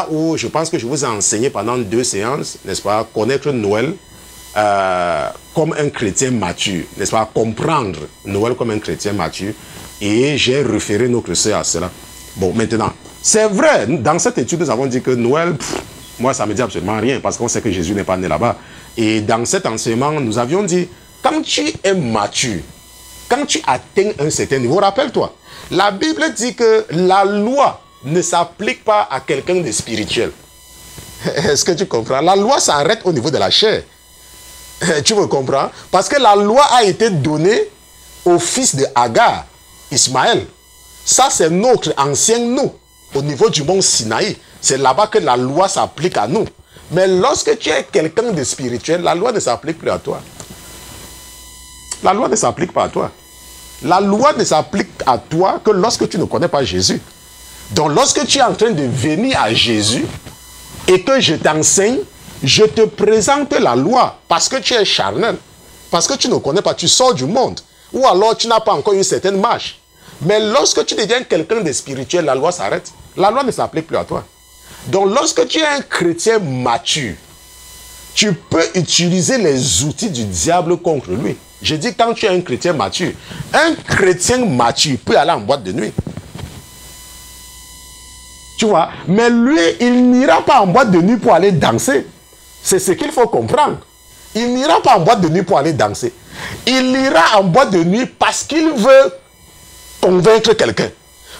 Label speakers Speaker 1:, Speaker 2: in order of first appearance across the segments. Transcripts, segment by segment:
Speaker 1: où je pense que je vous ai enseigné pendant 2 séances, n'est-ce pas, connaître Noël comme un chrétien mature, n'est-ce pas, comprendre Noël comme un chrétien mature, et j'ai référé notre sœur à cela. Bon, maintenant, c'est vrai, dans cette étude, nous avons dit que Noël, moi, ça ne me dit absolument rien, parce qu'on sait que Jésus n'est pas né là-bas. Et dans cet enseignement, nous avions dit, quand tu es mature, quand tu atteins un certain niveau, rappelle-toi, la Bible dit que la loi ne s'applique pas à quelqu'un de spirituel. Est-ce que tu comprends? La loi s'arrête au niveau de la chair. Tu me comprends? Parce que la loi a été donnée au fils de Agar, Ismaël. Ça, c'est notre ancien nous, au niveau du mont Sinaï. C'est là-bas que la loi s'applique à nous. Mais lorsque tu es quelqu'un de spirituel, la loi ne s'applique plus à toi. La loi ne s'applique pas à toi. La loi ne s'applique à toi que lorsque tu ne connais pas Jésus. Donc, lorsque tu es en train de venir à Jésus et que je t'enseigne, je te présente la loi parce que tu es charnel, parce que tu ne connais pas, tu sors du monde, ou alors tu n'as pas encore une certaine marche. Mais lorsque tu deviens quelqu'un de spirituel, la loi s'arrête. La loi ne s'applique plus à toi. Donc, lorsque tu es un chrétien mature, tu peux utiliser les outils du diable contre lui. Je dis quand tu es un chrétien mature peut aller en boîte de nuit. Tu vois, mais lui, il n'ira pas en boîte de nuit pour aller danser. C'est ce qu'il faut comprendre. Il n'ira pas en boîte de nuit pour aller danser. Il ira en boîte de nuit parce qu'il veut convaincre quelqu'un.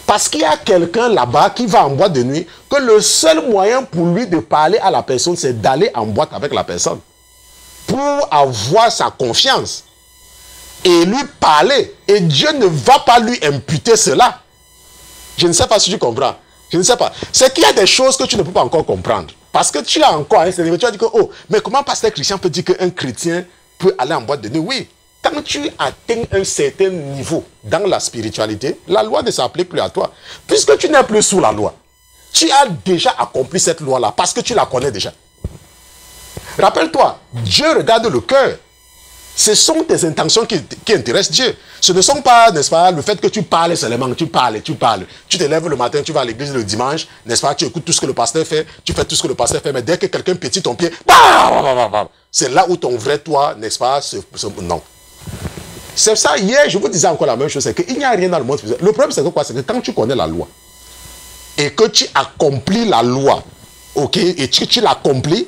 Speaker 1: Parce qu'il y a quelqu'un là-bas qui va en boîte de nuit, que le seul moyen pour lui de parler à la personne, c'est d'aller en boîte avec la personne. Pour avoir sa confiance. Et lui parler. Et Dieu ne va pas lui imputer cela. Je ne sais pas si tu comprends. Je ne sais pas. C'est qu'il y a des choses que tu ne peux pas encore comprendre. Parce que tu as encore un certain niveau. Tu as dit que, oh, mais comment pasteur Christian peut dire qu'un chrétien peut aller en boîte de nuit? Oui. Quand tu atteins un certain niveau dans la spiritualité, la loi ne s'applique plus à toi. Puisque tu n'es plus sous la loi. Tu as déjà accompli cette loi-là parce que tu la connais déjà. Rappelle-toi, Dieu regarde le cœur. Ce sont tes intentions qui intéressent Dieu. Ce ne sont pas, n'est-ce pas, le fait que tu parles seulement, tu parles. Tu te lèves le matin, tu vas à l'église le dimanche, n'est-ce pas, tu écoutes tout ce que le pasteur fait, tu fais tout ce que le pasteur fait, mais dès que quelqu'un pétille ton pied, c'est là où ton vrai toi, n'est-ce pas, non. C'est ça, hier, je vous disais encore la même chose, c'est qu'il n'y a rien dans le monde spirituel. Le problème, c'est que quoi? C'est que quand tu connais la loi, et que tu accomplis la loi, ok, et tu l'accomplis,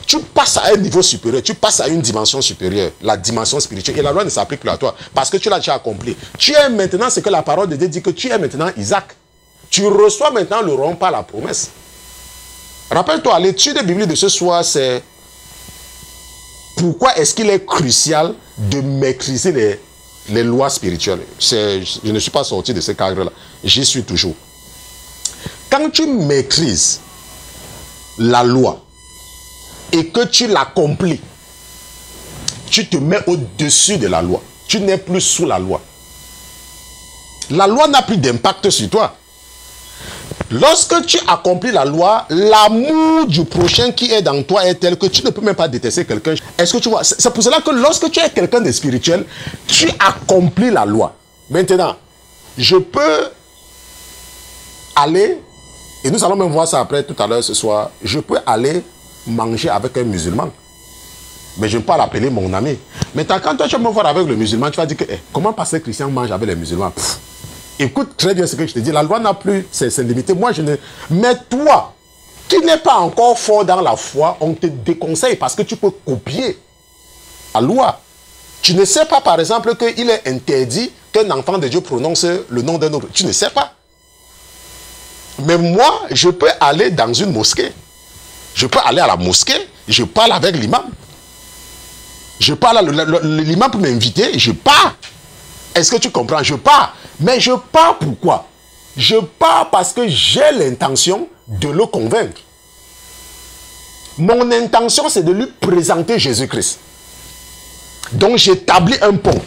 Speaker 1: tu passes à un niveau supérieur, tu passes à une dimension supérieure, la dimension spirituelle, et la loi ne s'applique plus à toi, parce que tu l'as déjà accompli. Tu es maintenant ce que la parole de Dieu dit, que tu es maintenant Isaac. Tu reçois maintenant le rond par la promesse. Rappelle-toi, l'étude biblique de ce soir, c'est pourquoi est-ce qu'il est crucial de maîtriser les lois spirituelles. Je ne suis pas sorti de ce cadre-là, j'y suis toujours. Quand tu maîtrises la loi, et que tu l'accomplis, tu te mets au-dessus de la loi. Tu n'es plus sous la loi. La loi n'a plus d'impact sur toi. Lorsque tu accomplis la loi, l'amour du prochain qui est dans toi est tel que tu ne peux même pas détester quelqu'un. Est-ce que tu vois? C'est pour cela que lorsque tu es quelqu'un de spirituel, tu accomplis la loi. Maintenant, je peux aller, et nous allons même voir ça après tout à l'heure ce soir, je peux aller manger avec un musulman. Mais je ne peux pas l'appeler mon ami. Maintenant, quand toi tu vas me voir avec le musulman, tu vas dire que comment pasteur Christian mange avec les musulmans? Écoute très bien ce que je te dis. La loi n'a plus ses limites. Moi, je ne... Mais toi, qui n'es pas encore fort dans la foi, on te déconseille parce que tu peux copier la loi. Tu ne sais pas, par exemple, qu'il est interdit qu'un enfant de Dieu prononce le nom d'un autre. Tu ne sais pas. Mais moi, je peux aller dans une mosquée. Je peux aller à la mosquée, je parle avec l'imam. Je parle, l'imam peut m'inviter, je pars. Est-ce que tu comprends? Je pars. Mais je pars pourquoi? Je pars parce que j'ai l'intention de le convaincre. Mon intention, c'est de lui présenter Jésus-Christ. Donc, j'établis un pont.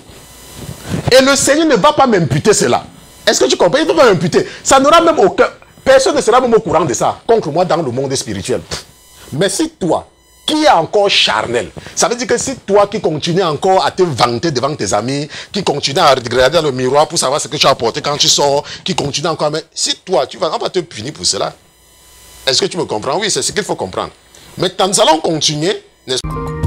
Speaker 1: Et le Seigneur ne va pas m'imputer cela. Est-ce que tu comprends? Il ne va pas m'imputer. Ça n'aura même aucun... Personne ne sera même au courant de ça contre moi dans le monde spirituel. Mais si toi, qui est encore charnel. Ça veut dire que si toi qui continues encore à te vanter devant tes amis, qui continues à regarder dans le miroir pour savoir ce que tu as apporté quand tu sors, qui continue encore, mais si toi, on va te punir pour cela. Est-ce que tu me comprends? Oui, c'est ce qu'il faut comprendre. Mais nous allons continuer, n'est-ce pas?